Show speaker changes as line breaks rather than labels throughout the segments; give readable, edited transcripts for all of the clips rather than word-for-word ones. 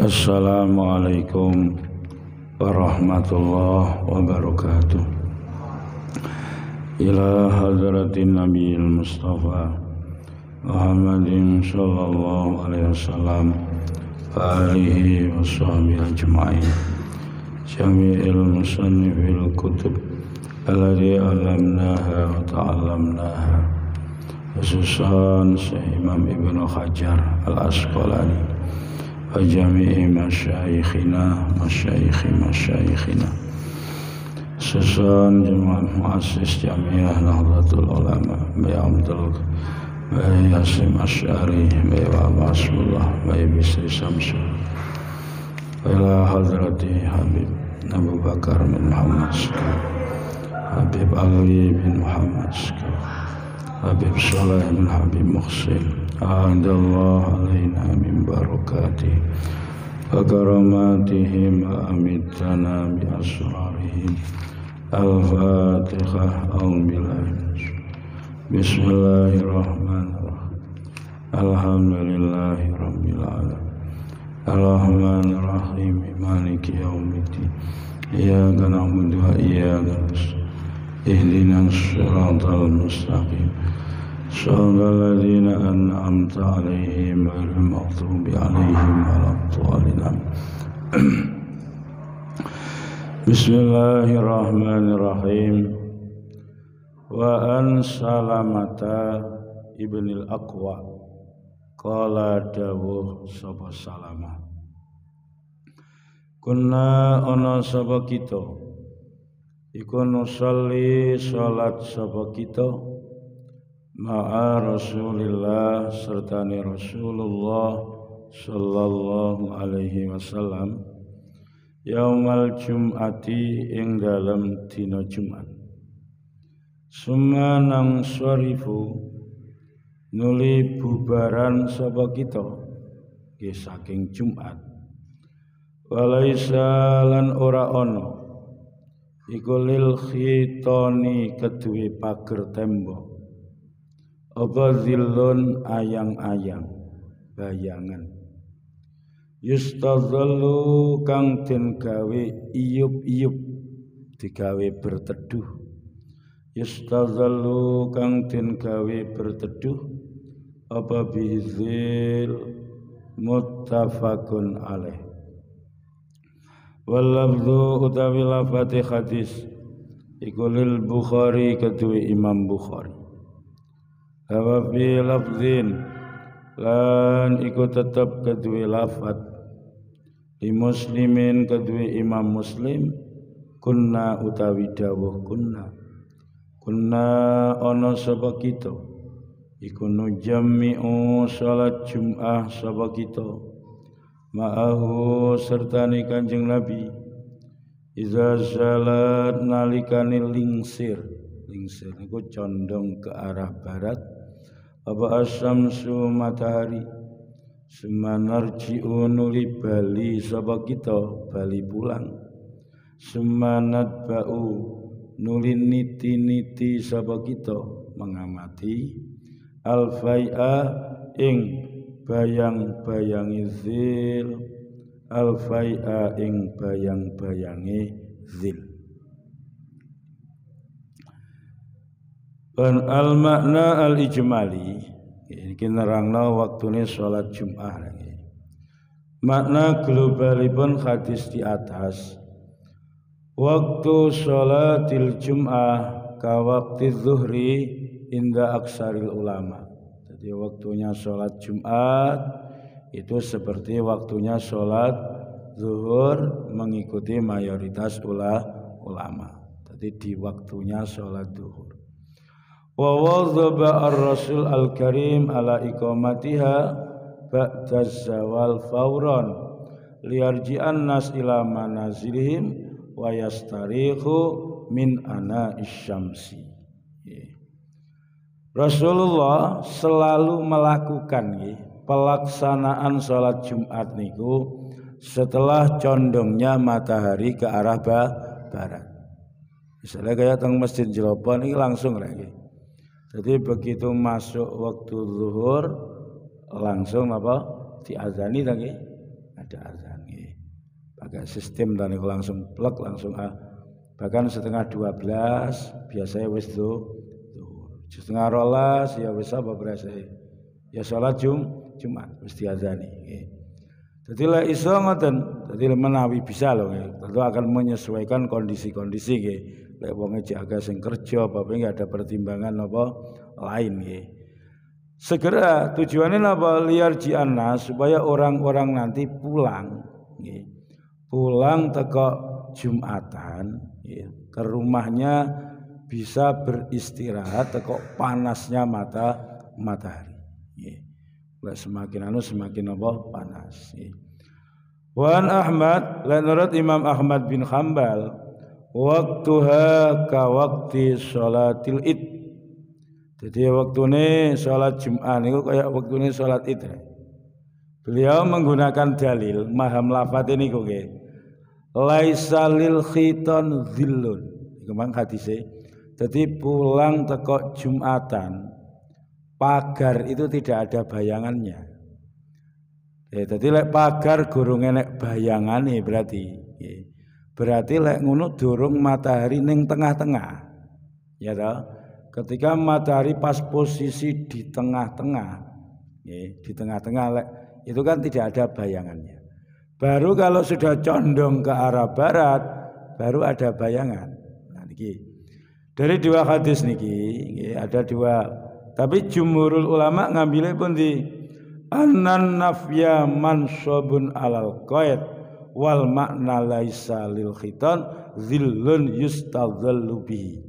Assalamualaikum warahmatullahi wabarakatuh. Ila hadratin Nabiyil Mustafa Muhammadin sallallahu alaihi wasallam wa alihi wa sahbihi ajma'in. Jami'il musannifil kutub alladhi alamnaha wa ta'alamnaha. Khususan Imam Ibnu Hajar Al-Asqalani wa jami'i masyayikhina susun jemaah muassis jamiah Nahdlatul Ulama Mbak Abdul Mbak Yasim Asy'ari Mbak Mas'ullah Mbak Bisri Samsul ila hadrati Habib Abu Bakar bin Muhammad Habib Ali bin Muhammad Habib Saleh bin Habib Muhsin Adallah alaina min barakatih wa karamatihim wa amitana bi asrarihim. Al-Fatihah. Bismillahirrahmanirrahim. Alhamdulillahi rabbil alamin. Ar-Rahmanir-Rahim. Maliki yaumiddin. Iyyaka na'budu wa iyyaka nasta'in. Ihdinas siratal mustaqim. Shiratal ladzina an'amta 'alaihim ghairil maghdubi 'alaihim waladdallin. Bismillahirrahmanirrahim. Wa an Salamata ibnil Aqwa qala dawuh sapa Salamah, kunna ana sapa kita iku nusolli salat sapa kita ma'a Rasulillah sertane Rasulullah sallallahu alaihi wasallam yaumal jum'ati ing dalem dina Jumat. Summa nang swarifu nuli bubaran sapa kita nggih saking Jumat. Walaisa lan ora ana iku lil khitani keduwe pager tembok apa zillun ayang-ayang bayangan yustazallu kang den gawe iyup-iyup digawe berteduh yustazallu kang den gawe berteduh apa bizil muttafaqun alaih. Wal lafdhu utawi lafati hadis iku lil Bukhari kedue Imam Bukhari. Wa fi lafzin lan iku tetep kedue lafat li Muslimin kedue Imam Muslim kunna utawi dawuh kunna ana sapa kita iku nujammi'u salat Jum'ah sapa kita ma'ahu sertane Kanjeng Nabi iza salat nalikane lingsir niku condong ke arah barat apa asyamsu matahari semanarji'u nuli bali sapa kita bali pulang semanat ba'u nuli niti sapa kita mengamati al-fai'a ing bayang-bayangi zil al-fai'a ing bayang-bayangi zil. Dan al-makna al-ijmali iki nerangno waktune salat Jumat lagi. Makna globalipun hadis di atas waktu salatil Jum'ah ka waqti zuhri inda aksaril ulama. Jadi waktunya salat Jumat itu seperti waktunya salat zuhur mengikuti mayoritas ulama. Jadi di waktunya salat zuhur. Wa wadhaba ar-rasul al-karim ala iqamatiha ba'da zawal fauran liyarji'an nas ila manazilihim wa yastarihu min ana isyamsi. Rasulullah selalu melakukan pelaksanaan sholat Jumat niku setelah condongnya matahari ke arah barat. Misalnya kayak teng Masjid Jelobo ini langsung lagi. Jadi begitu masuk waktu zuhur langsung apa diazani lagi ada azan pakai sistem dan langsung plek langsung bahkan setengah 12 biasanya wis zuhur setengah 12 ya wis apa berasa ya sholat Jumat wis diazani. Jadi lek iso ngoten jadi menawi bisa loh tentu akan menyesuaikan kondisi-kondisi nggih. Lek wong agak sing kerja apa enggak ada pertimbangan apa lain nggih. Segera tujuannya apa liar ji'ana supaya orang-orang nanti pulang nggih. Pulang teko Jumatan nggih, ke rumahnya bisa beristirahat teko panasnya matahari nggih. Lek semakin semakin apa panas nggih. Wan Ahmad lan menurut Imam Ahmad bin Hanbal waktuha ka waktu sholatil id. Jadi waktune sholat Jumat niku kayak waktune sholat id. Beliau menggunakan dalil maham lafadz niku nggih. Laisa lil khiton dhillun. Iku mang hadise. Jadi pulang teko Jumatan pagar itu tidak ada bayangannya. Jadi lek pagar gurung enek bayangane berarti. Berarti lek ngono durung matahari ning tengah-tengah. Ya toh? Ketika matahari pas posisi di tengah-tengah, di tengah-tengah lek itu kan tidak ada bayangannya. Baru kalau sudah condong ke arah barat, baru ada bayangan. Nah niki. Dari dua hadis niki, ada dua. Tapi jumhurul ulama ngambilnya pun di annan nafya mansubun alal qaid wal makna laisa lil khitan zillun yustadhallu bihi.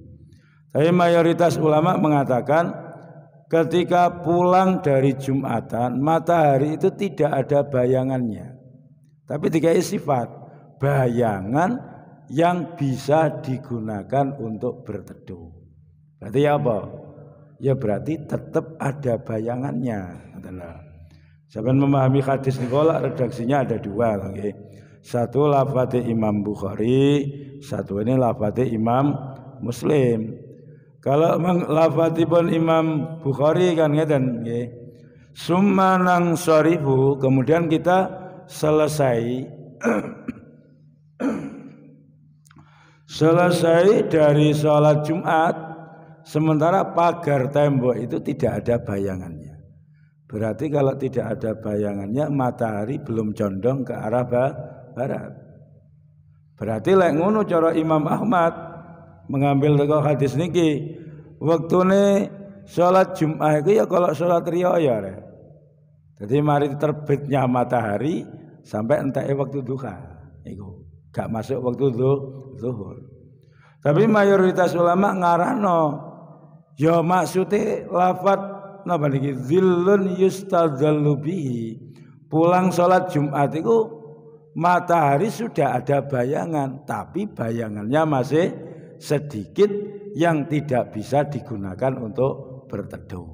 Tapi mayoritas ulama mengatakan ketika pulang dari Jumatan matahari itu tidak ada bayangannya. Tapi dikai sifat bayangan yang bisa digunakan untuk berteduh. Berarti apa? Ya berarti tetap ada bayangannya. Sampai memahami hadis Nikola redaksinya ada dua. Okay? Satu lafadz Imam Bukhari, satu ini lafadz Imam Muslim. Kalau lafadzipun Imam Bukhari kan ngeten nggih. Summa nang sharifu, kemudian kita selesai selesai dari sholat Jumat, sementara pagar tembok itu tidak ada bayangannya. Berarti kalau tidak ada bayangannya matahari belum condong ke arah barat. Berarti lek ngono cara Imam Ahmad mengambil teko hadis niki waktune salat Jumat itu ya kalau salat riyaya. Jadi mari terbitnya matahari sampai entek waktu duha iku gak masuk waktu zuhur. Tapi mayoritas ulama ngarahno ya maksude lafadz napa niki zillun yustadzallu bihi. Pulang salat Jumat itu matahari sudah ada bayangan, tapi bayangannya masih sedikit yang tidak bisa digunakan untuk berteduh.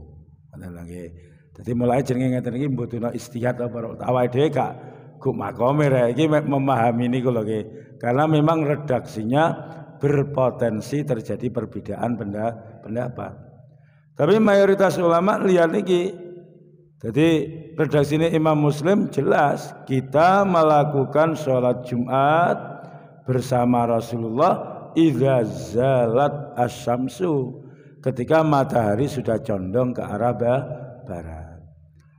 Jadi mulai jenenge ngeten iki mboten istihad apa awake dhewe gak makome iki memahami niku lho nggih. Karena memang redaksinya berpotensi terjadi perbedaan pendapat. Tapi mayoritas ulama lihat niki. Jadi redaksinya Imam Muslim jelas kita melakukan sholat Jumat bersama Rasulullah idza zalat asyamsu, ketika matahari sudah condong ke arah barat.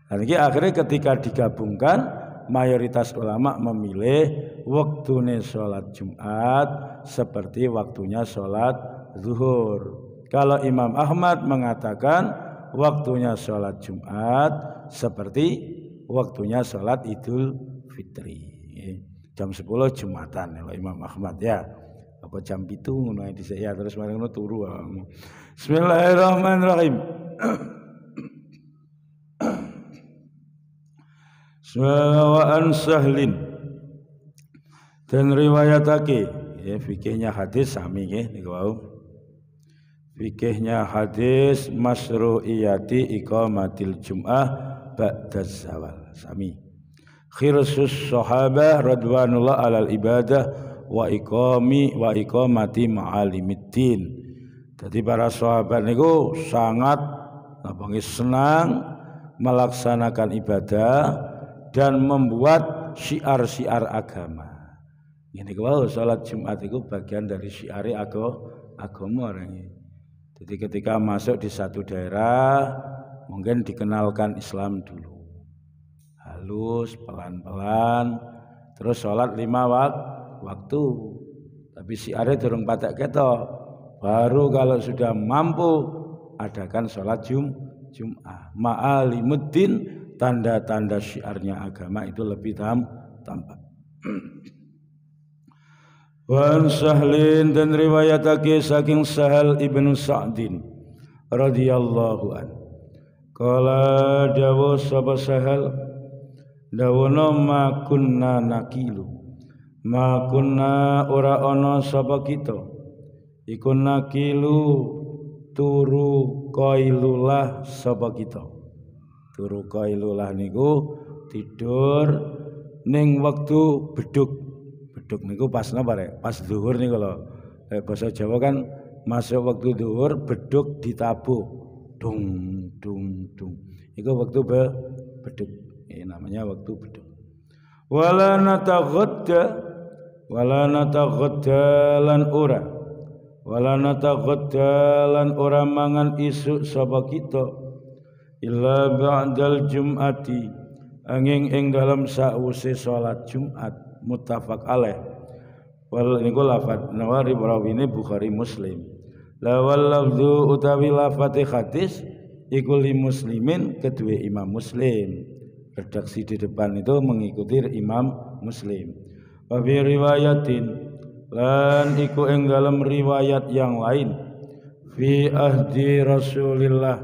Dan ini akhirnya ketika digabungkan mayoritas ulama memilih waktune sholat Jumat seperti waktunya sholat zuhur. Kalau Imam Ahmad mengatakan waktunya sholat Jumat seperti waktunya sholat Idul Fitri. Jam 10 Jumatan kalau Imam Ahmad ya. Apa jam 7 ngono dhisik ya terus mari ngono turu. Bismillahirrahmanirrahim. Wa an sahlin Dan riwayatake ya fikihnya hadis sami nggih niku wau. Fikihnya hadis masyru'iyati iqamatil jum'ah ba'da zawal sami. Khirsus sahabah radwanullah alal ibadah wa iqamati ma'alimiddin. Jadi para sahabat niku sangat senang melaksanakan ibadah dan membuat syiar-syiar agama. Ini kalau salat Jumat itu bagian dari syiar agama orang ini. Jadi ketika masuk di satu daerah mungkin dikenalkan Islam dulu, halus, pelan-pelan, terus sholat 5 waktu. Tapi syiarnya durung patek ketok. Baru kalau sudah mampu adakan sholat Jum'ah. Ma'alimuddin, tanda-tanda syiarnya agama itu lebih tampak. Wan Sahlin dan riwayatake saking Sahal ibnu Sa'din radhiyallahu an. Kala dawu sapa Sahal dawono ma kunna nakilu. Ma kunna ora ana sapa kita. Iku nakilu turu qailulah sapa kita. Turu qailulah niku tidur ning wektu beduk. Beduk niku pas napa rek? Pas zuhur niku lho. Bahasa Jawa kan masuk waktu zuhur beduk ditabuh. Dung dung dung. Iku waktu beduk. Ini namanya waktu beduk. Wala nataghadda lan ora. Wala nataghadda lan ora mangan isuk sapa kita. Illa ba'dal jum'ati. Angin ing dalam sause salat Jumat. Muttafaq alaih. Wal niku lafaz Nawawi rawine Bukhari Muslim. La wal lafzu utawi lafaz hadis iku li Muslimin kedua Imam Muslim. Redaksi di depan itu mengikuti Imam Muslim. Wa fi riwayatin lan iku ing dalam riwayat yang lain fi ahdi Rasulillah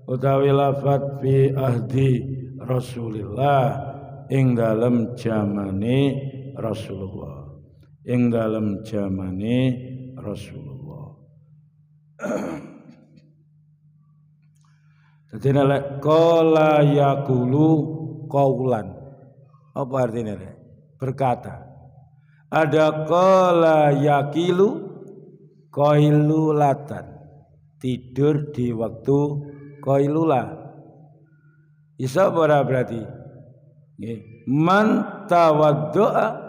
utawi lafaz fi ahdi Rasulillah ing dalam zamane Rasulullah. Ing dalam zamane Rasulullah. Dadi nek qala yaqulu qaulan. Apa artinya? Berkata. Ada qala yaqilu qailulatan. Tidur di waktu qailulah. Isa ora berarti man tawaddo'a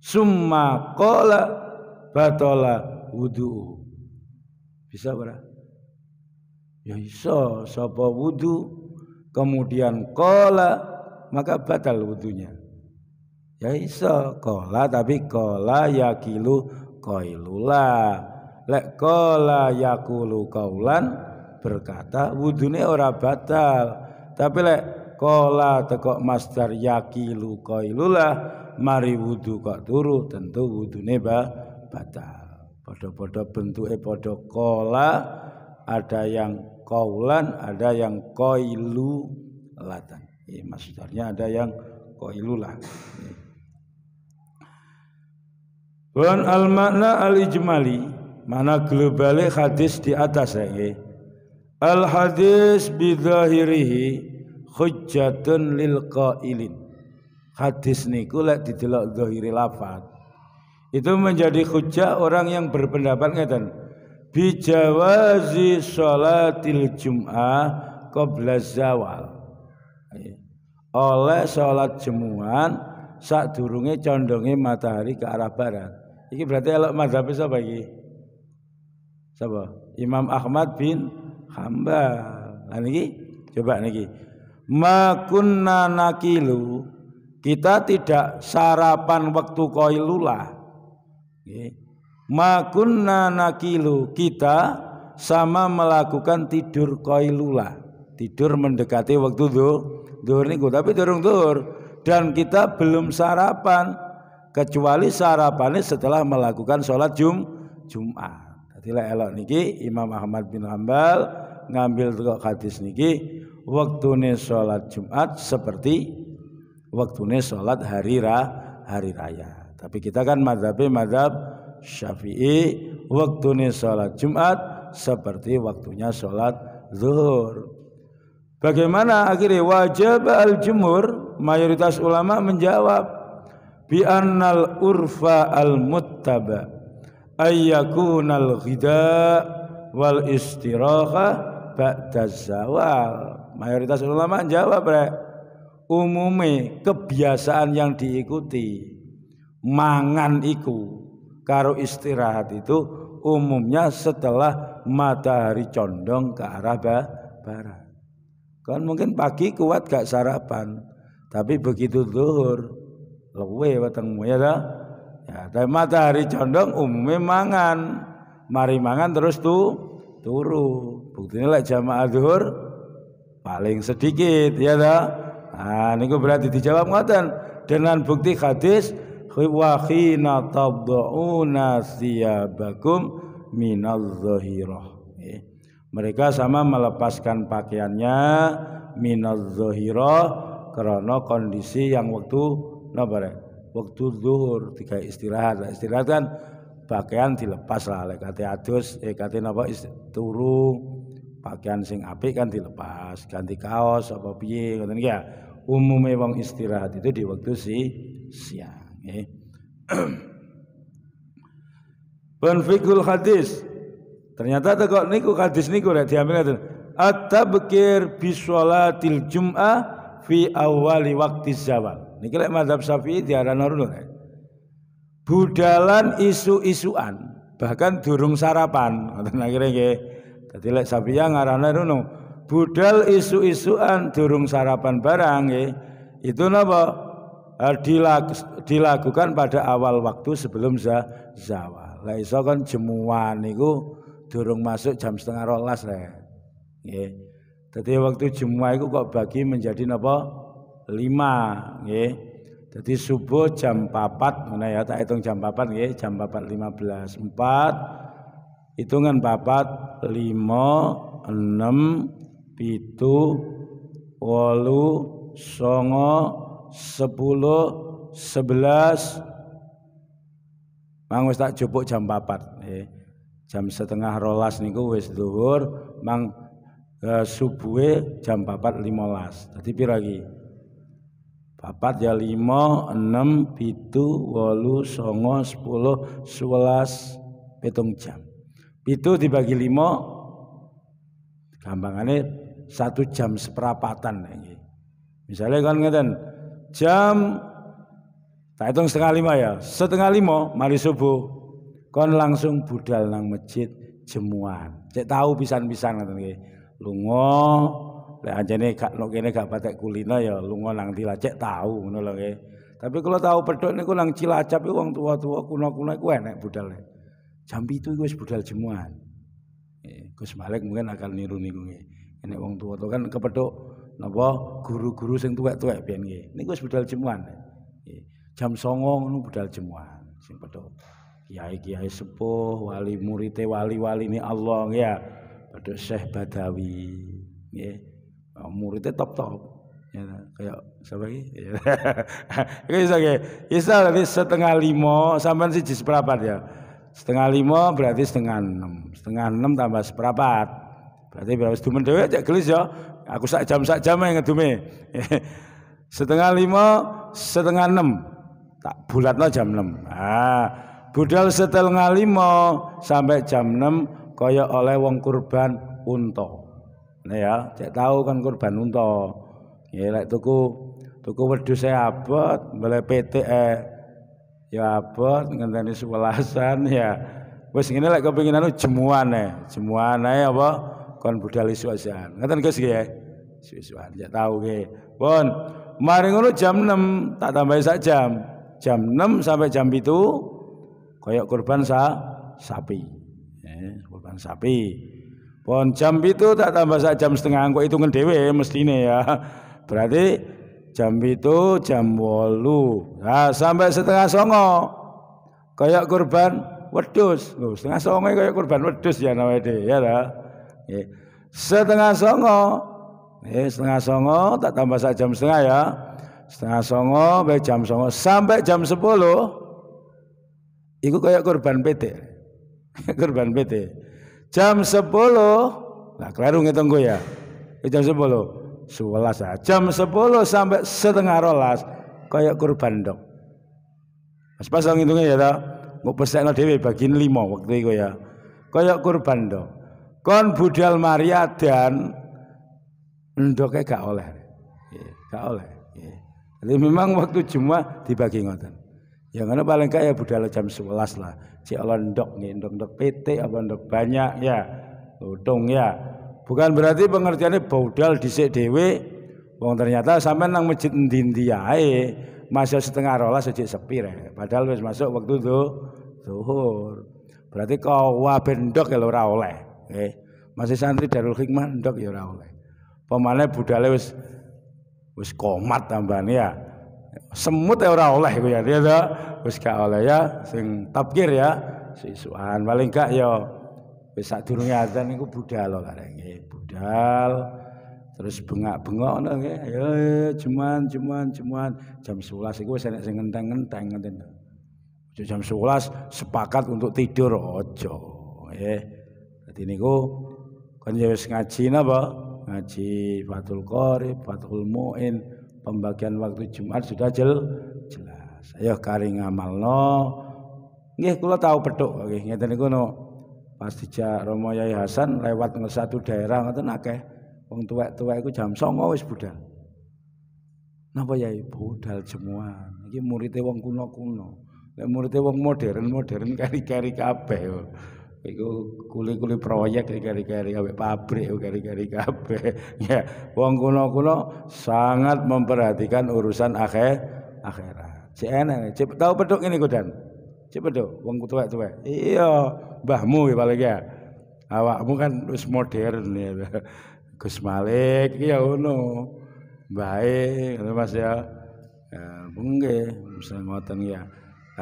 summa qala batala wudu. Bisa ora? Ya iso, sapa wudu kemudian qala maka batal wudunya. Ya iso, qala tapi qala yaqilu qailula. Lek qala yaqulu qaulan berkata wudune ora batal. Tapi lek qala teko masdar yaqilu qailullah mari wudu kok turu tentu wudune batal. Padha-padha bentuke padha qala, ada yang qaulan, ada yang qailulatan. Masdarnya ada yang qailulah. Wan al makna al ijmali, mana globale hadis di atas ya. Al hadis bi dzahirihi hujjatun lil qailin. Hadis niku lek didelok zahire lafaz itu menjadi hujjah orang yang berpendapat ngeten bi jawazi sholatil jum'ah qabla zawal. Oleh salat jemuan sadurunge condonge matahari ke arah barat. Iki berarti elok mazhab sapa iki? Sapa? Imam Ahmad bin Hambal. Lah niki coba niki. Ma kunna nakilu, kita tidak sarapan waktu qailulah. Ma kunna nakilu, kita sama melakukan tidur qailulah. Tidur mendekati waktu zuhur niku, tapi durung zuhur dan kita belum sarapan kecuali sarapannya setelah melakukan sholat Jumat. Jadi elok niki Imam Ahmad bin Hambal ngambil hadis niki waktune sholat Jumat seperti waktune sholat hari hari raya. Tapi kita kan mazhab Syafi'i, waktune sholat Jumat seperti waktunya sholat zuhur. Bagaimana akhirnya? Wajib al-jumhur, mayoritas ulama menjawab bi annal urfa al-muttaba ayyakunal ghida wal istiraha ba'da zawal. Mayoritas ulama jawab umume kebiasaan yang diikuti mangan iku karo istirahat itu umumnya setelah matahari condong ke arah barat. Kan mungkin pagi kuat gak sarapan, tapi begitu zuhur luwe wetengmu ya dah. Ya, tapi matahari condong umumnya mangan. Mari mangan terus turu. Buktinya lek jamaah zuhur paling sedikit ya dah. Nah, niku berarti dijawab ngoten dengan bukti hadis wa khina tad'una thiyabakum minadh dhahirah. Mereka sama melepaskan pakaiannya minadh dhahirah karena kondisi yang waktu waktu zuhur tiga istirahat. Istirahat kan pakaian dilepas lah lek kate adus kate napa turu pakaian sing apik kan dilepas ganti kaos apa piye ngoten iki ya. Umume wong istirahat itu di waktu siang nggih. Penfikul hadis. Ternyata kok niku hadis niku rek diambil ngaten. At-tabkir bi sholatil jum'ah fi awali waqti zawal. Niki lek mazhab Syafi'i diarani ngono rek. Budalan isu-isuan bahkan durung sarapan ngoten akhire nggih. Dadi lek Syafi'i ngarane ngono. Budal isu-isuan durung sarapan barang nggih. Itu napa? Dilakukan pada awal waktu sebelum zawal. Lah iso kan jemuan niku durung masuk jam 11:30 rek. Nggih. Dadi waktu jemuah iku kok bagi menjadi napa? 5 nggih. Dadi subuh jam 4 ngono ya, tak hitung jam 4 nggih, jam 4.15. 4 hitungan 4 5 6 7 8 9 10 11 mang wis tak jupuk jam 4 nggih. Jam 11:30 niku wis zuhur, mang subuhe jam 4.15. Dadi pira iki? 4 ya 5, 6, 7, 8, 9, 10, 11, 7 jam. 7 dibagi 5 gampangane 1 jam seperapatan nggih. Misalnya kan ngeten, jam tak hitung 4:30 ya, 4:30 mari subuh. Kon langsung budal nang masjid jemuan. Cek tahu pisan-pisan ngoten nggih. Lunga lek anjene gak nok kene gak patek kulino ya lunga nang Cilacap tahu ngono lho nggih. Tapi kalau tahu pedhok niku nang Cilacap iku wong tua-tua kuno-kuno iku enek budal. Jam 7 iku wis budal jemuan. Gus Malik mungkin akan niru niku nggih. Enek wong tua-tua kan kepethuk napa guru-guru sing tuwek-tuwek biyen nggih. Niku wis budal jemuan. Jam 09.00 ngono budal jemuan sing pedhok. Kiai-kiai sepuh, wali murite wali-wali ini Allah ya. Pada Syekh Badawi nggih. Muridnya top-top. Ya, kayak siapa iki? Iku iso nggih. Iso berarti 4:30 sampean 1/4 ya. 4:30 berarti 5:30. 5:30 tambah 1/4. Berarti berapa sedumen dhewe cek gelis ya. Aku sak jam ngedume. 4:30, 5:30. Tak bulatno jam 6. Budal 4:30 sampai jam 6 kaya oleh wong kurban unta. Nah ya, cek tahu kan kurban unta. Ya lek tuku wedhus abot, mbele PT ya abot ngenteni 11-an ya. Wis ngene lek kepengin anu jemuan ae apa kon budal isu-isuan. Ngoten Gus nggih. Isu-isuan cek tahu nggih. Pun mari ngono jam 6 tak tambahi sak jam. Jam 6 sampai jam 7 kayak kurban sapi. Kurban sapi. Pon jam itu tak tambah sak jam setengah kok hitungan dhewe mestine ya. Berarti jam itu jam 8. Nah, sampai 8:30 kayak kurban wedhus. Lho, 8:30 kayak kurban wedhus ya nawede ya ta. Nggih. 8:30. 8:30 tak tambah sak jam setengah ya. 9:30 sampai jam 9 sampai jam 10 iku kayak kurban PT. Kurban PT. Jam 10 nah kleru ngitung gue ya. Jam 10 11 ya. Jam 10 sampai setengah 12 kayak kurban dok. Pas ngitungnya ya ta. Mbok pesekno dhewe bagian 5 waktu iku ya. Kayak kurban dok. Kon budal Maria dan ndoknya gak oleh. Gak oleh. Jadi memang waktu Jumat dibagi ngoten. Yang mana paling gak ya budal jam 11 lah. Si Allah ndok nih, ndok PT apa ndok banyak ya. Lutung ya. Bukan berarti pengertiannya budal dhisik dhewe. Wong ternyata sampai nang masjid endi-endi ae masih setengah 12 sejak sepi rek. Padahal wis masuk waktu zuhur. Berarti kau wae ndok ya ora oleh. Masih santri Darul Hikmah ndok ya ora oleh. Pemane budale wis komat tambane ya. Semut ya ora oleh ku ya to. Wis gak oleh ya sing tabkir ya sisuan paling gak ya wis sadurunge adzan niku budal kare nggih. Budal terus bengak-bengok ngono nggih. Ayo cuman jam 11 iku wis enek sing ngenteng-ngenteng ngoten. Jam 11 sepakat untuk tidur aja nggih. Dadi niku kan ya wis ngaji napa? Ngaji Fathul Qorib, Fathul Muin, pembagian waktu Jumat sudah jelas. Ayo kari ngamalno. Nggih kula tahu petuk nggih ngeten niku no. Pas dijak Romo Yai Hasan lewat satu daerah ngoten akeh wong tuwek-tuwek iku jam 09.00 wis budal. Napa Yai budal jemuan. Iki muridé wong kuno-kuno. Nek muridé wong modern kari-kari kabeh. Iku kuli-kuli proyek kari-kari ambek pabrik kari-kari kabeh. Ya, wong kuno-kuno sangat memperhatikan urusan akhirat. Cek enak, cek tahu peduk ini kudan. Cek peduk wong tuwek-tuwek. Iya, mbahmu ya paling ya. Awakmu kan wis modern ya. Gus Malik iya ngono. Baik, Mas ya. Ya, nggih, bisa ngoten ya.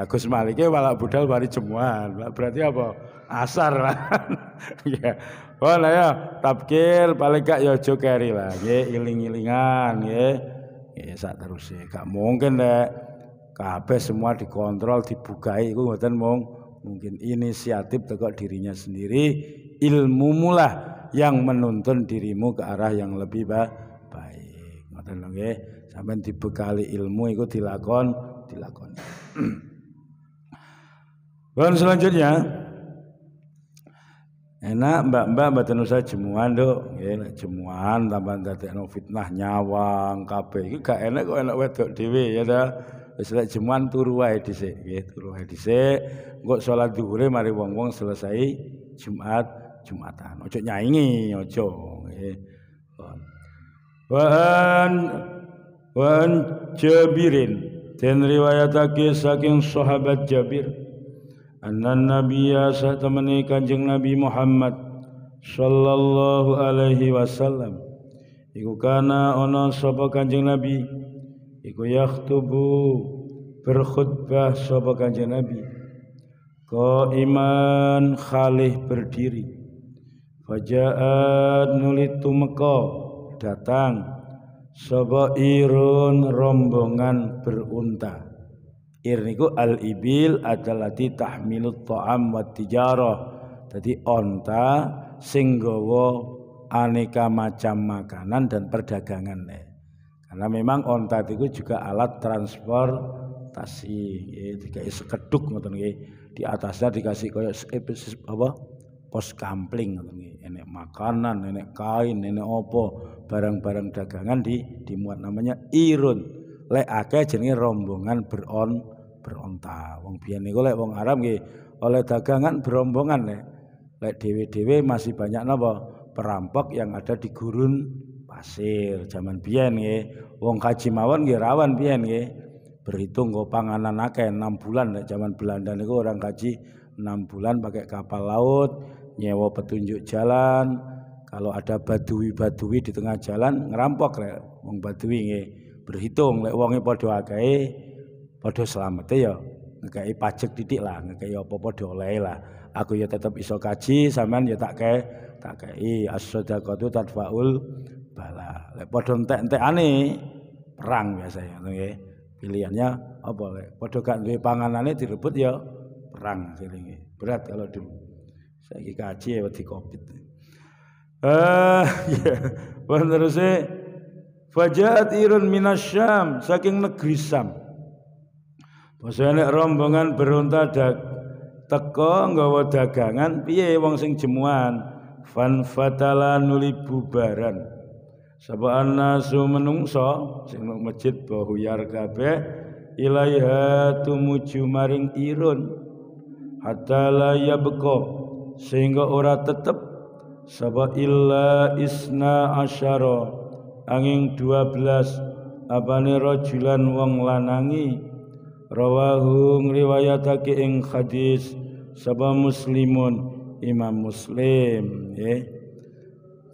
Gus Malik malah budal bari jemuan. Berarti apa? Asar lah. Ya. Oh lah ya, tabkir paling gak ya aja keri lah. Nggih, iling-ilingan nggih. Nggih sak teruse. Gak mungkin nek kabeh semua dikontrol, dibukai iku mboten mungkin inisiatif teko dirinya sendiri, ilmu mulah yang menuntun dirimu ke arah yang lebih baik. Ngoten lho nggih. Sampeyan dibekali ilmu iku dilakoni. Dan selanjutnya enak mbak-mbak mboten usah jemuan nduk nggih jemuan tambah dadekno fitnah nyawang kabeh iki gak enak kok enak wedok dhewe ya ta wis lek jemuan turu wae dhisik nggih turu wae dhisik engko salat zuhure mari wong-wong selesai Jumatan ojo nyaingi ojo nggih wan Jabirin dan riwayatake saking sahabat Jabir anna nabiyya satamani kanjeng Nabi Muhammad sallallahu alaihi wasallam iku kana ana sapa kanjeng Nabi iku yakhtubu berkhutbah sapa kanjeng Nabi qaiman khalih berdiri fajaat nulitu meka datang sapa irun rombongan berunta. Ir niku al ibil adalati tahmilut ta'am wa tijarah. Dadi onta sing nggawa aneka macam makanan dan perdagangan. Karena memang onta itu juga alat transportasi. Dikai sekeduk ngoten nggih. Di atasnya dikasih koyo apa? Pos kampling ngoten nggih. Enek makanan, enek kain, enek apa, barang-barang dagangan dimuat namanya irun. Lek akeh jenenge rombongan beronta. Wong biyen niku lek wong Arab nggih oleh dagangan berombongan lek dhewe-dhewe masih banyak napa perampok yang ada di gurun pasir zaman biyen nggih. Wong kaji mawon nggih rawan biyen nggih. Berhitung kok panganan akeh 6 bulan lek zaman Belanda niku orang kaji 6 bulan pakai kapal laut, nyewa petunjuk jalan. Kalau ada badui di tengah jalan ngerampok lek wong badui nggih. Berhitung lek wonge padha akeh padha slamete ya ngekeki pajak titik lah ngekeki apa padha oleh lah aku ya tetep iso kaji sampean ya tak kei as-shadaqatu tadfaul bala lek padha entek-entekane perang biasanya nggih. Pilihannya apa lek padha gak duwe panganane direbut ya perang selinge. Berat kalau dulu. Saiki kaji ya wedi Covid. Ya. Terusé Fajat irun minasyam saking negeri Syam. Bosone rombongan beronta teko nggawa dagangan piye wong sing jemuan fan fatala nuli bubaran. Sabaan nasu menungso sing nang masjid bahuyar kabeh ilaiha tumuju maring irun hatta la yabqa sehingga ora tetep saba illa isna asyara angin 12 apane rajulan wong lanangi rawahu ngriwayatake ing hadis sapa muslimun Imam Muslim nggih.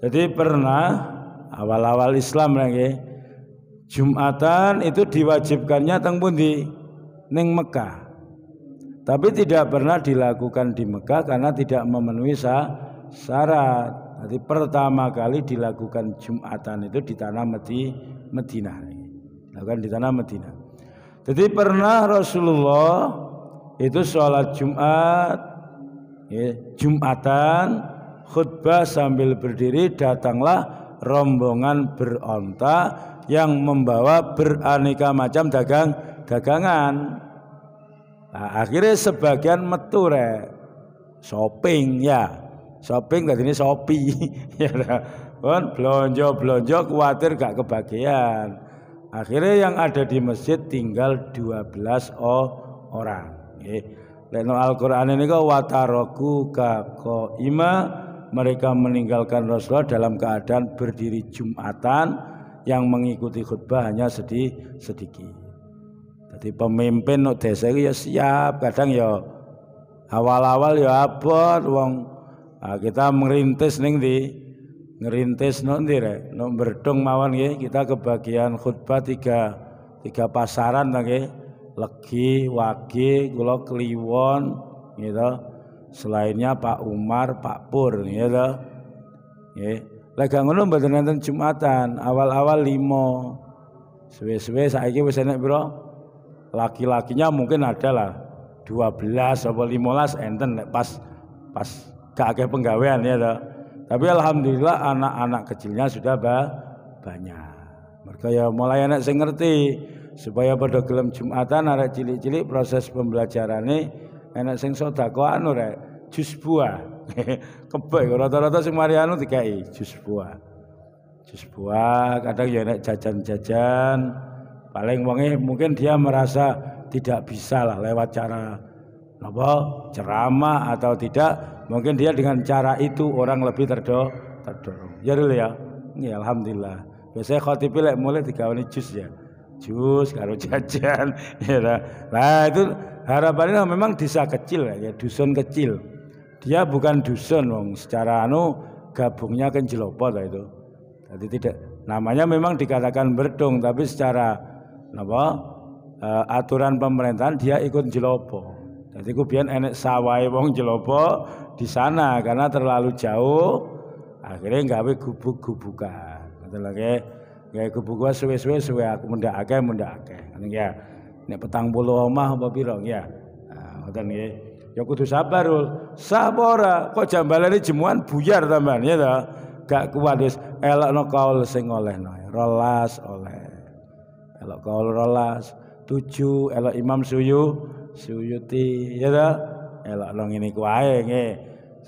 Jadi pernah awal-awal Islam nggih Jumatan itu diwajibkannya teng pundi ning Mekah. Tapi tidak pernah dilakukan di Mekah karena tidak memenuhi syarat. Jadi pertama kali dilakukan Jumatan itu di tanah Madinah. Dilakukan di tanah Madinah. Jadi pernah Rasulullah itu sholat Jumat, Jumatan, khutbah sambil berdiri, datanglah rombongan beronta yang membawa beraneka macam dagangan. Nah, akhirnya sebagian metu shopping ya. Shopping tadi ini Shopee ya kan belanja khawatir gak kebagian. Akhirnya yang ada di masjid tinggal 12 orang. Leno Al-Qur'an ini kau wataroku qaima mereka meninggalkan Rasulullah dalam keadaan berdiri Jumatan yang mengikuti khutbah hanya sedikit. Jadi pemimpin nuk desa ya siap kadang ya awal-awal ya abot wong. Nah, kita merintis ning ngerintis nanti nok berdong mawon nggih kita kebagian khutbah tiga pasaran nggih Legi, Wage, kula Kliwon gitu. Selainnya Pak Umar, Pak Pur gitu. Nggih. Lek gak ngono mboten nonton Jumatan, awal-awal 5. Suwe-suwe saiki wis enek pira? Laki-lakinya mungkin ada lah 12 atau 15 enten pas gak akeh penggawean ya toh. Tapi alhamdulillah anak-anak kecilnya sudah banyak. Mereka ya mulai anak sing ngerti supaya pada gelem Jumatan arek cilik-cilik proses pembelajarane enak sing sedekah anu rek jus buah. Kebek rata-rata sing mari anu dikai jus buah. Jus buah kadang ya enak jajan-jajan. Paling wonge mungkin dia merasa tidak bisa lah lewat cara apa ceramah atau tidak, mungkin dia dengan cara itu orang lebih terdorong. Ya dulu ya. Ya alhamdulillah. Biasanya khotib lek mulai digawani jus ya. Jus karo jajan ya. Nah, itu harapannya memang desa kecil ya, dusun kecil. Dia bukan dusun wong secara gabungnya kan Jelopo lah itu. Jadi tidak namanya memang dikatakan berdung tapi secara aturan pemerintahan dia ikut Jelopo. Jadi kubian enek sawai wong Jelopo di sana karena terlalu jauh akhirnya gawe gubuk-gubukan. Ngoten lho gawe gubuk suwe-suwe aku mundhakake. Ngoten ya. Nek 40 omah apa pira ya. Nah, ngoten nggih. Ya kudu sabar ul. Sah apa ora? Kok jambalane jemuan buyar tambahan ya ta. Gak kuat wis elokno kaul sing olehno. 12 oleh. Elok kaul 12, 7 elok Imam Suyuti ya ta. Elok nang ngene ku wae nggih.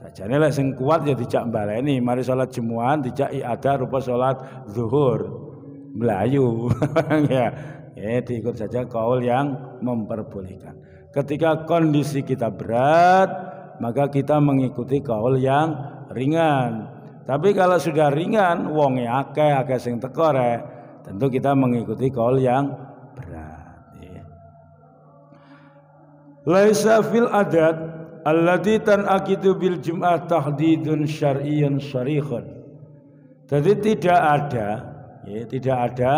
Sajane lek sing kuat ya dijak baleni, mari salat jemuan dijak ada rupa salat zuhur. Melayu ya. Diikut saja kaul yang memperbolehkan. Ketika kondisi kita berat, maka kita mengikuti kaul yang ringan. Tapi kalau sudah ringan, wonge akeh sing teko rek, tentu kita mengikuti kaul yang berat. Laisa fil adat allati tanaqidu bil jum'ah tahdidun syar'iyyun syarikhun. Jadi tidak ada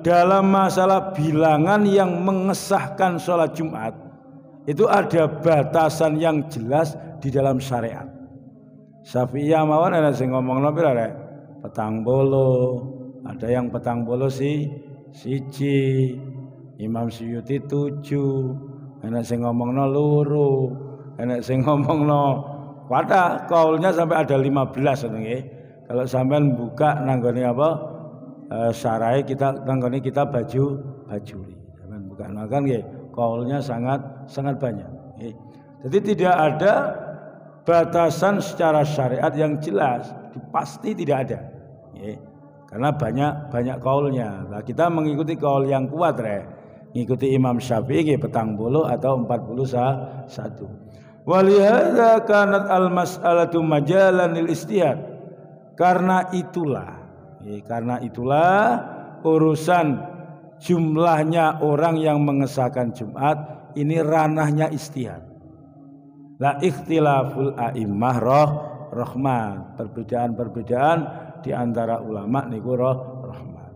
dalam masalah bilangan yang mengesahkan sholat Jumat itu ada batasan yang jelas di dalam syariat. Syafi'iyah mawon ana sing ngomongno pira rek? 40, ada yang 40 siji, Imam Suyuti 7, enak sing ngomongno loro, enak sing ngomongno pada kaulnya sampai ada 15 nggih. Kalau sampean buka nanggone apa sarai kita nanggone kita bajuri. Sampean buka kan nggih, kaulnya sangat banyak nggih. Jadi tidak ada batasan secara syariat yang jelas, pasti tidak ada nggih. Karena banyak kaulnya. Nah, kita mengikuti kaul yang kuat ngikuti Imam Syafi'i nggih 40 atau 41. Walihadza kanat al-mas'alatu majalan lil istihad. Karena itulah urusan jumlahnya orang yang mengesahkan Jumat ini ranahnya istihad. La ikhtilaful a'immah rahmat. Perbedaan di antara ulama niku rahmat.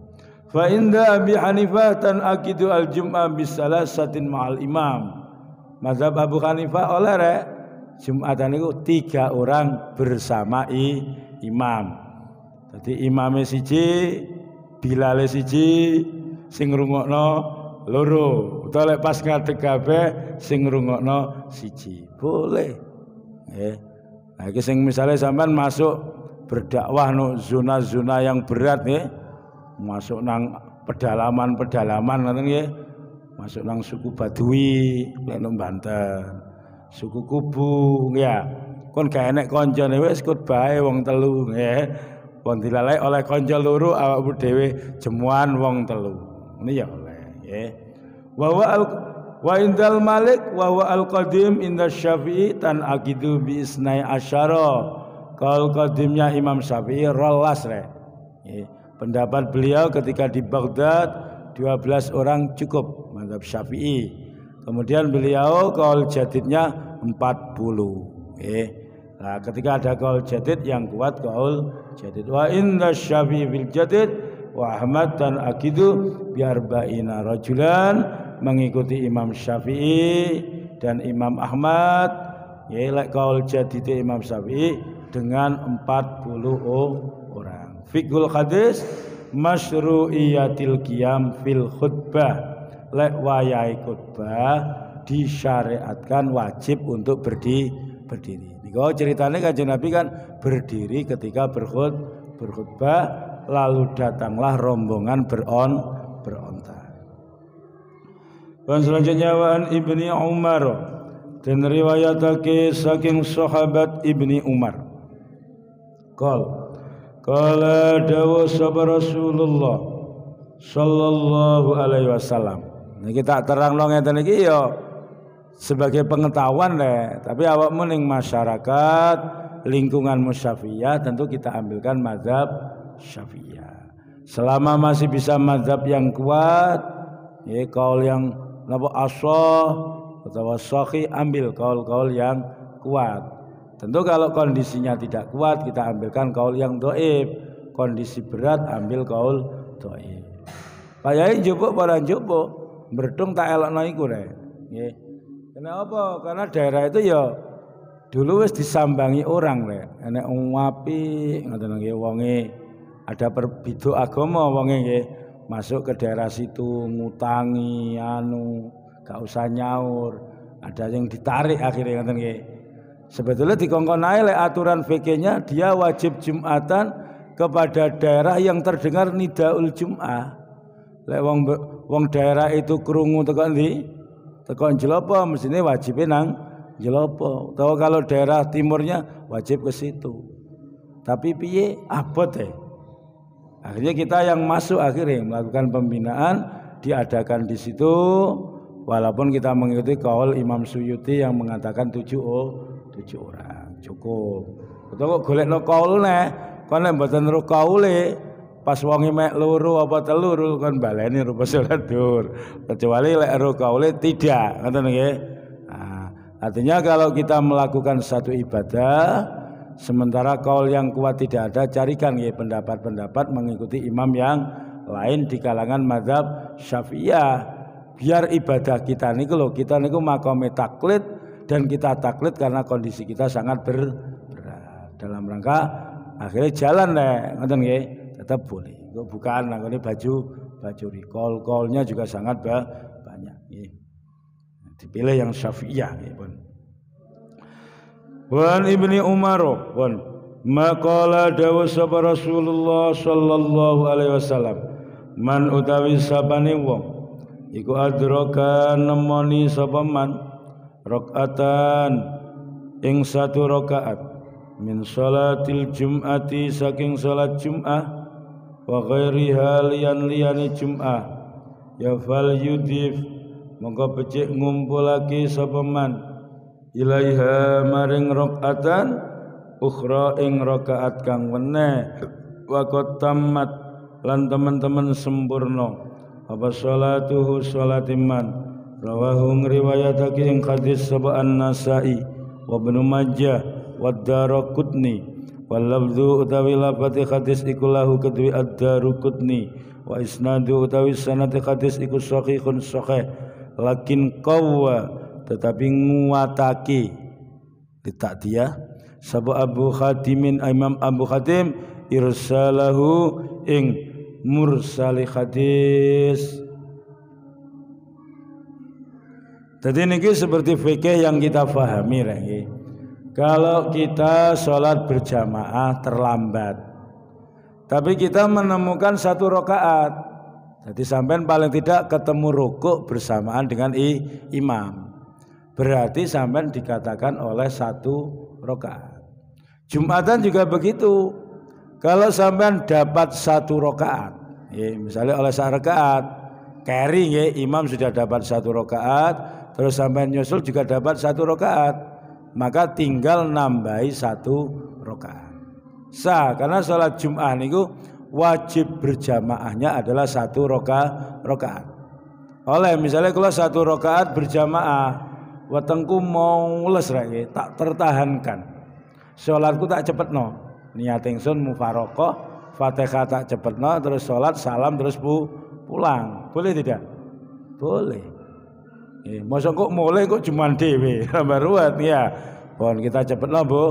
Fa inda Abi Hanifah tan akidu al-jum'ah bisalasatin ma'al imam. Mazhab Abu Hanifah oleh Jumatan niku 3 orang bersama imam. Jadi imame siji, bilale siji, sing ngrungokno loro. Utawa lek pas ngadeg kabeh sing ngrungokno siji. Boleh. Nggih. Nah iki sing misale sampean masuk berdakwah no zona-zona yang berat nggih. Masuk nang pedalaman-pedalaman ngoten nggih. Masuk nang suku Badui nek nang Banten. Suku Kubu ya. Kon gak enek kancane wis kut bae wong telu nggih. Wong dilalai oleh kanca loro awakmu dhewe jemuan wong telu. Ini ya oleh nggih. Wa indal Malik wa huwa al-qadim inda Syafi'i tan aqidu bi isnai asyara. Kaul qadimnya Imam Syafi'i rolas nggih. Pendapat beliau ketika di Baghdad 12 orang cukup mazhab Syafi'i. Kemudian beliau kaul jadidnya 40. Nah, ketika ada kaul jadid yang kuat kaul jadid. Wa inda Syafi'i bil jadid wa Ahmad dan akidu bi arba'ina rajulan mengikuti Imam Syafi'i dan Imam Ahmad. Lek kaul jadid Imam Syafi'i dengan 40 orang. Fiqhul hadis masyru'iyatil qiyam fil khutbah. Lek wayahe khutbah disyariatkan wajib untuk berdiri. Kalau ceritanya Kanjeng Nabi kan berdiri ketika berkhutbah, lalu datanglah rombongan beronta. Dan selanjutnya waan Ibni Umar dan riwayatake saking sahabat Ibni Umar. Qala dawu sabar Rasulullah sallallahu alaihi wasallam. Niki tak terangno ngeten iki ya sebagai pengetahuan tapi awakmu ning masyarakat lingkungan Syafi'iyah tentu kita ambilkan mazhab Syafi'iyah. Selama masih bisa mazhab yang kuat, kaul yang napa ashah atau sahih ambil kaul-kaul yang kuat. Tentu kalau kondisinya tidak kuat kita ambilkan kaul yang dhaif. Kondisi berat ambil kaul dhaif. Payahe njupuk para njupuk, merdung tak elokno iku nggih. Kenapa? Karena daerah itu ya dulu wis disambangi orang enek wong apik ngoten nggih wonge ada perbeda agama wonge nggih masuk ke daerah situ ngutangi gak usah nyaur, ada yang ditarik akhirnya ngoten nggih. Sebetulnya dikongkon ae lek aturan fikihnya dia wajib Jumatan kepada daerah yang terdengar nidaul Jum'ah. Lek wong daerah itu krungu teko ndi? Teko Jelopo mestine wajibe nang Jelopo. Tahu kalau daerah timurnya wajib ke situ. Tapi piye abot Akhirnya kita yang masuk akhirnya melakukan pembinaan diadakan di situ walaupun kita mengikuti kaul Imam Suyuti yang mengatakan 7 orang cukup. Utawa golekno kaulne kon nek mboten ro kaule pas wonge mek loro apa telu kan baleni rupa salat dur. Kecuali lek ro kaule tidak, ngoten nggih. Nah, artinya kalau kita melakukan satu ibadah sementara kaul yang kuat tidak ada, carikan nggih pendapat-pendapat mengikuti imam yang lain di kalangan mazhab Syafi'iyah. Biar ibadah kita niku lho, kita niku makome taklid dan kita taklid karena kondisi kita sangat berat. Dalam rangka akhirnya jalan ngoten nggih. Tetap boleh. Itu bukan ini baju kol-kolnya juga sangat banyak. Dipilih yang Syafi'iyah pun. Wan Ibni Umar pun maqala dawu sapa Rasulullah sallallahu alaihi wasallam man utawi sapane wong iku adraka nemoni sapa man rakaatan ing satu rakaat min salatil jum'ati saking salat Jum'ah wa ghairiha liyan-liyane Jum'ah ya fal yudif mongko becik ngumpulake sapa man ilaiha maring rakaatan ukhra ing rakaat kang weneh wa qad tammat lan teman-teman sempurna apa salatuhu salat iman rawahu ngriwayatake ing hadis sapa An-Nasa'i wa Ibnu Majah wa Daraqutni wal lafdzu utawi lafati hadis iku lahu kedue Ad-Daraqutni wa isnadu utawi sanad hadis iku sahihun sahih lakin qawwa tetapi nguatake ditakdiyah sapa Abu Khatimin Imam Abu Khatim irsalahu ing mursali hadis. Jadi niki seperti fikih yang kita pahami lagi. Kalau kita sholat berjamaah terlambat, tapi kita menemukan satu rakaat, jadi sampai paling tidak ketemu rukuk bersamaan dengan imam, berarti sampai dikatakan oleh satu rakaat. Jumatan juga begitu. Kalau sampai dapat satu rakaat, misalnya oleh satu rakaat, carry imam sudah dapat satu rakaat, terus sampai nyusul juga dapat satu rakaat, maka tinggal nambahi satu rakaat. Sah, karena sholat Jum'ah niku wajib berjamaahnya adalah satu rakaat. Oleh misalnya kalau satu rakaat berjamaah, wetengku mau les lagi, tak tertahankan. Sholatku tak cepetno. Niat ingsun mufaroqah, Fatihah tak cepetno, terus sholat salam terus pulang. Boleh tidak? Boleh. Masa kok mulai kok cuman dhewe baruat ya. Pon kita cepetno Bu.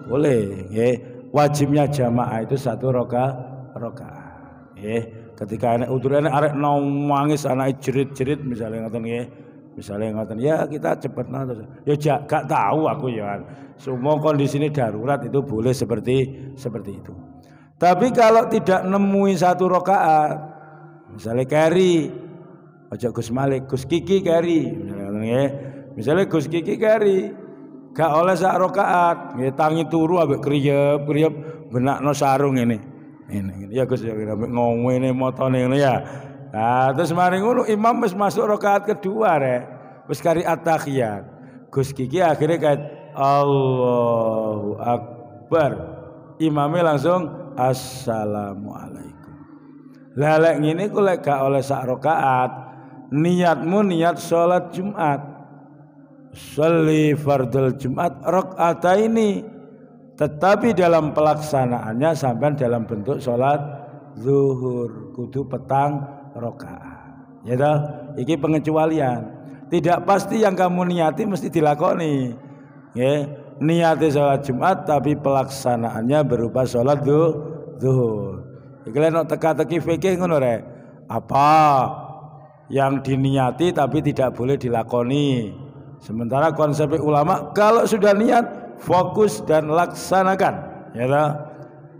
Boleh. Wajibnya jamaah itu satu rakaat. Ketika anak udurane arek nangis anak jerit-jerit misalnya ngoten nggih. Misalnya ngoten ya kita cepetno terus. Ya gak tahu aku ya. Semua kondisi ini darurat itu boleh seperti itu. Tapi kalau tidak nemui satu rakaat, misalnya carry, aja Gus Malik, Gus Kiki carry, misalnya Gus Kiki carry, gak oleh sak rakaat, tangi turu ambek kriyep benakno sarung ini. Ya Gus ya ambek ngomong ini motone ngene ya. Nah, terus mari ngono imam wis masuk rakaat kedua rek. Wis kari at-tahiyat. Gus Kiki akhirnya kayak Allahu Akbar. Imamnya langsung Assalamualaikum. Lah lek ngene ku lek gak oleh sak rakaat, niatmu niat salat Jumat. Sholli fardhu Jumat rakaataini. Tetapi dalam pelaksanaannya sampai dalam bentuk salat zuhur kudu petang rakaat. Ya toh, iki pengecualian. Tidak pasti yang kamu niati mesti dilakoni. Ya, niati salat Jumat tapi pelaksanaannya berupa salat zuhur. Iki lek teka-teki fikih ngono rek. Apa yang diniati tapi tidak boleh dilakoni. Sementara konsep ulama kalau sudah niat fokus dan laksanakan, ya toh.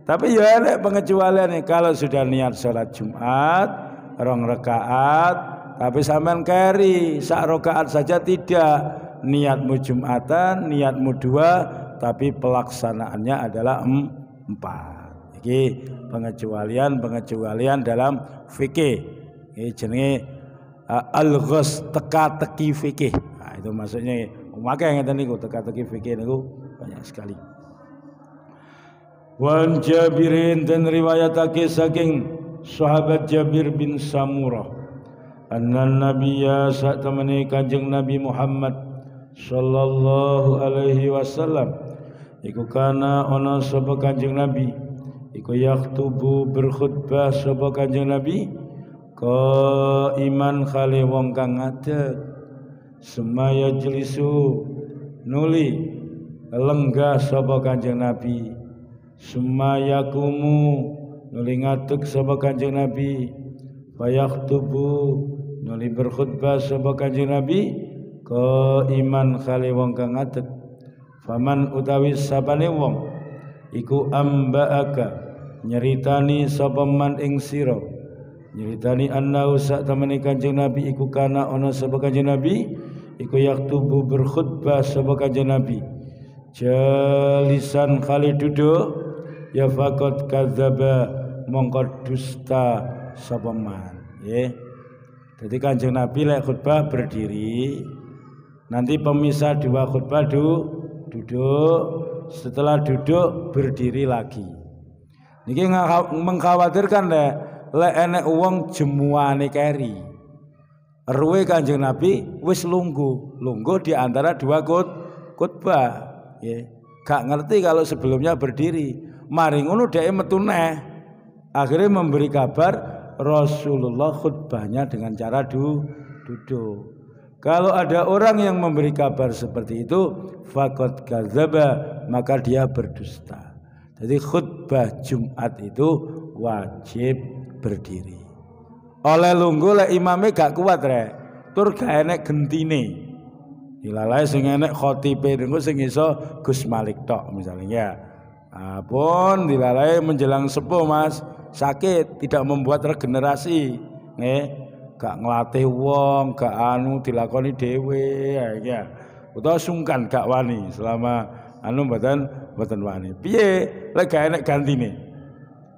Tapi ya ada pengecualian nih kalau sudah niat salat Jumat rong rakaat tapi sampean carry sak rakaat saja tidak, niatmu Jumatan, niatmu 2 tapi pelaksanaannya adalah 4. Iki pengecualian dalam fikih. Ini jenenge al-ghos teka-teki fikih. Nah, itu maksudnya makanya ngeten niku teka-teki fikih niku banyak sekali. Wan Jabirin dan riwayatake saking sahabat Jabir bin Samurah anna nabiyya sak temene Kanjeng Nabi Muhammad sallallahu alaihi wasallam iku kana ana sapa Kanjeng Nabi iku yaktubu berkhutbah sapa Kanjeng Nabi iman khali wong kang ngadeg semaya jelisu nuli lenggah sapa Kanjeng Nabi sumayakumu nuli ngadeg sapa Kanjeng Nabi fayakhtubu nuli berkhutbah sapa Kanjeng Nabi qaiman khali wong kang ngadeg faman utawi sapane wong iku amba'aka nyeritani sapa man ing sira nyeritani annahu sak temene Kanjeng Nabi iku kana ana sapa Kanjeng Nabi iku yaktubu berkhutbah sapa Kanjeng Nabi jalisan khali duduk ya faqad kadzaba mongko dusta sapa man nggih. Jadi Kanjeng Nabi lek khutbah berdiri, nanti pemisah dua khutbah duduk, setelah duduk berdiri lagi. Niki mengkhawatirkan lek enek wong jemuane keri. Ruwe Kanjeng Nabi wis lungguh di antara dua khutbah. Gak ngerti kalau sebelumnya berdiri. Mari ngono dhek metu neh. Akhirnya memberi kabar Rasulullah khutbahnya dengan cara duduk. Kalau ada orang yang memberi kabar seperti itu, faqad kadzaba, maka dia berdusta. Jadi khutbah Jumat itu wajib berdiri. Oleh lungguh lek imame gak kuat rek, tur gak enek gentine. Dilalai sing enek khotibe niku sing iso Gus Malik tok misalnya ya. Pun dilalai menjelang sepuh Mas, sakit tidak membuat regenerasi. Gak ngelatih wong, gak dilakoni dhewe ya. Utawa sungkan gak wani selama mboten wani. Piye lek gak enek gantine?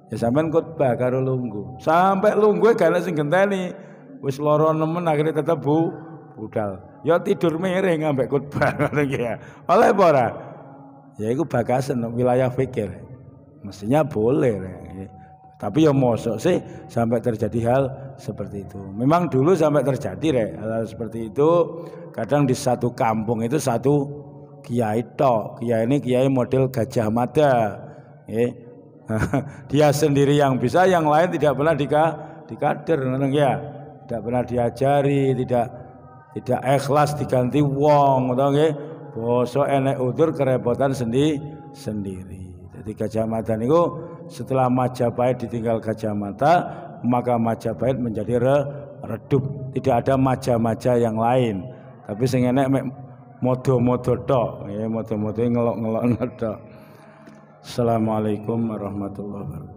Ya sampean khotbah karo lungguh. Sampai lungguh gak enek sing genteni. Wis lara nemen akhirnya tetep budal. Ya tidur miring ambek khotbah ngono ya. Oleh apa ora? Ya iku bakasen wilayah fikir. Mestinya boleh ya. Tapi ya mosok sih sampai terjadi hal seperti itu. Memang dulu sampai terjadi hal seperti itu. Kadang di satu kampung itu satu kiai tok. Kiai ini kiai model Gajah Mada. Dia sendiri yang bisa, yang lain tidak pernah dikader ya. Tidak pernah diajari, tidak ikhlas diganti wong nggih. Bosok enek udur kerepotan sendiri. Jadi Gajah Mada niku setelah Majapahit ditinggal Gajah Mada, maka Majapahit menjadi redup. Tidak ada maja-maja yang lain. Tapi sing enek modo-modo tok, modo-modo ngelok-ngelok tok. Assalamualaikum warahmatullahi wabarakatuh.